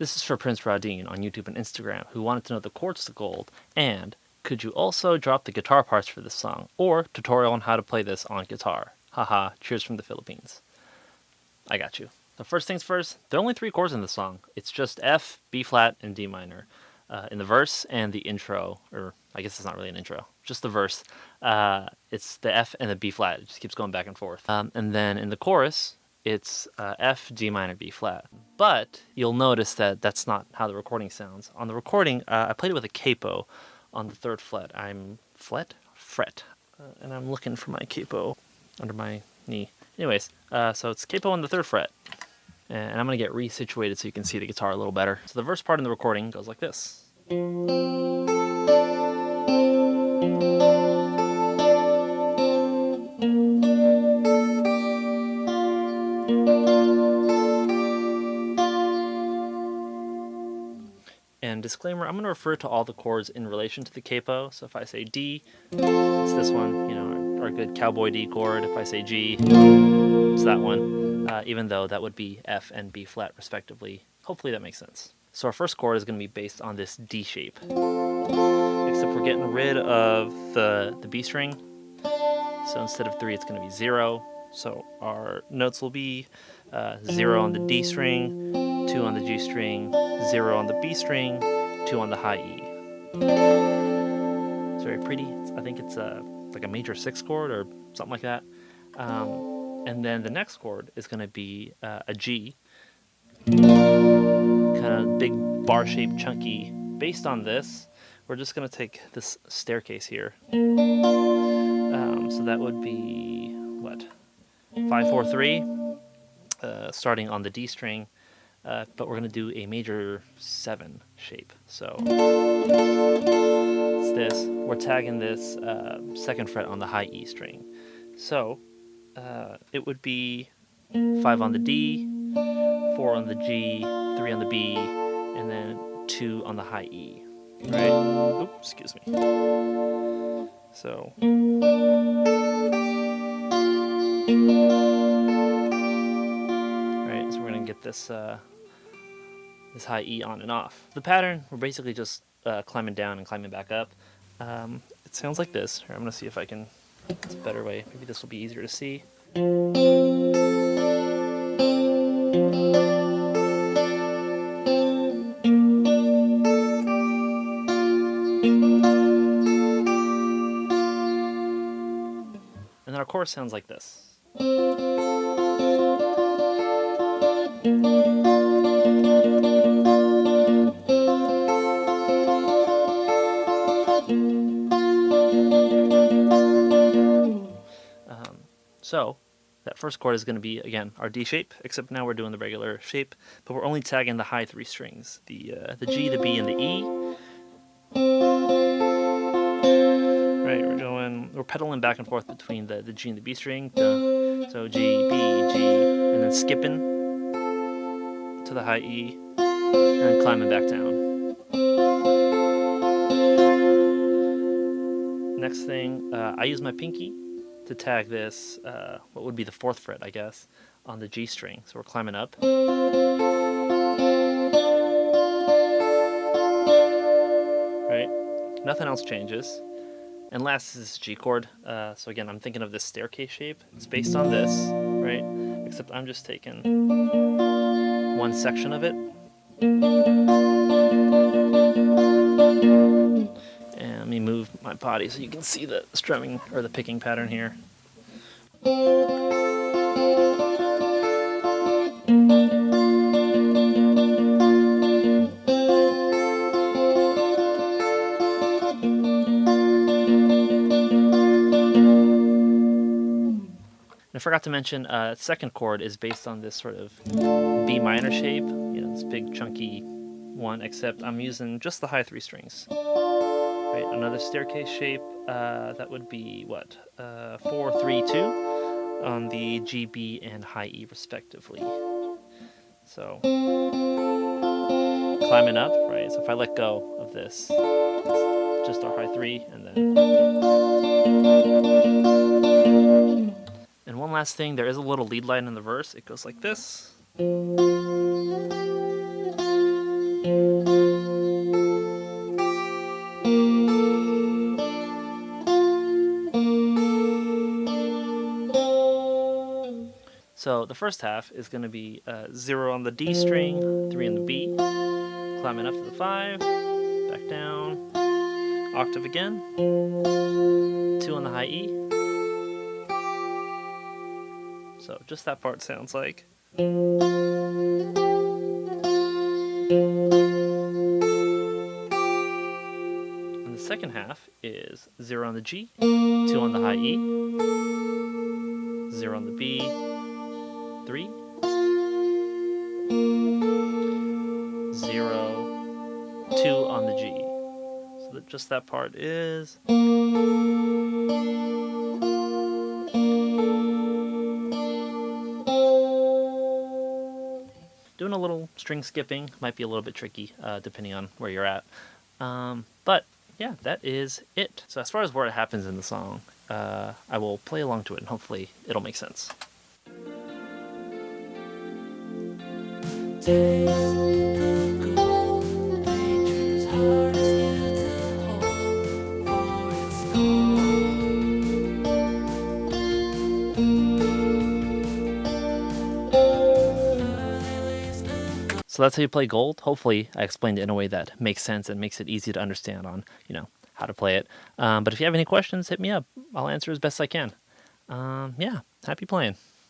This is for Prince Radin on YouTube and Instagram, who wanted to know the chords to gold, and could you also drop the guitar parts for this song, or tutorial on how to play this on guitar. Haha, cheers from the Philippines. I got you. The first things first, there are only 3 chords in the song. It's just F, B flat, and D minor. In the verse and the intro, or I guess it's not really an intro, just the verse, it's the F and the B flat. It just keeps going back and forth. And then in the chorus, it's F, D minor, B flat. But you'll notice that that's not how the recording sounds. On the recording, I played it with a capo on the 3rd fret. Fret. And I'm looking for my capo under my knee. Anyways, so it's capo on the 3rd fret. And I'm going to get resituated so you can see the guitar a little better. So the verse part in the recording goes like this. And disclaimer, I'm going to refer to all the chords in relation to the capo. So if I say D, it's this one, our good cowboy D chord. If I say G, it's that one, even though that would be F and B flat respectively. Hopefully that makes sense. So our first chord is going to be based on this D shape, except we're getting rid of the B string. So instead of 3, it's going to be 0. So our notes will be 0 on the D string, 2 on the G string, 0 on the B string, 2 on the high E. It's very pretty. I think it's like a major 6 chord or something like that. And then the next chord is going to be a G, kind of big bar-shaped, chunky. Based on this, we're just going to take this staircase here. So that would be, 5-4-3, starting on the D string, but we're going to do a major 7 shape. So it's this. We're tagging this 2nd fret on the high E string. So it would be 5 on the D, 4 on the G, 3 on the B, and then 2 on the high E. Right? Oops, excuse me. So. Right, so we're gonna get this this high E on and off. The pattern, we're basically just climbing down and climbing back up. It sounds like this. Here, I'm gonna see if I can. It's a better way. Maybe this will be easier to see. And then our chorus sounds like this. So that first chord is going to be, again, our D shape, except now we're doing the regular shape, but we're only tagging the high 3 strings, the G, the B, and the E. Right, we're pedaling back and forth between the G and the B string. So G, B, G, and then skipping to the high E, and then climbing back down. Next thing, I use my pinky to tag this, what would be the 4th fret, I guess, on the G string. So we're climbing up. Right? Nothing else changes. And last is this G chord. So again, I'm thinking of this staircase shape. It's based on this, right? Except I'm just taking one section of it. And let me move my body so you can see the strumming or the picking pattern here. I forgot to mention, 2nd chord is based on this sort of B minor shape, this big chunky one, except I'm using just the high 3 strings. Right, another staircase shape, that would be 4-3-2 on the G, B, and high E respectively. So climbing up, right? So if I let go of this, just our high 3, and then. And one last thing, there is a little lead line in the verse. It goes like this. So the first half is going to be 0 on the D string, 3 on the B, climbing up to the 5, back down, octave again, 2 on the high E. So just that part sounds like. And the second half is 0 on the G, 2 on the high E, 0 on the B, 3, 0, 2 on the G. So that just that part is. Doing a little string skipping might be a little bit tricky depending on where you're at. But yeah, that is it. So as far as where it happens in the song, I will play along to it and hopefully it'll make sense. So that's how you play gold. Hopefully I explained it in a way that makes sense and makes it easy to understand on, how to play it. But if you have any questions, hit me up. I'll answer as best I can. Yeah, happy playing.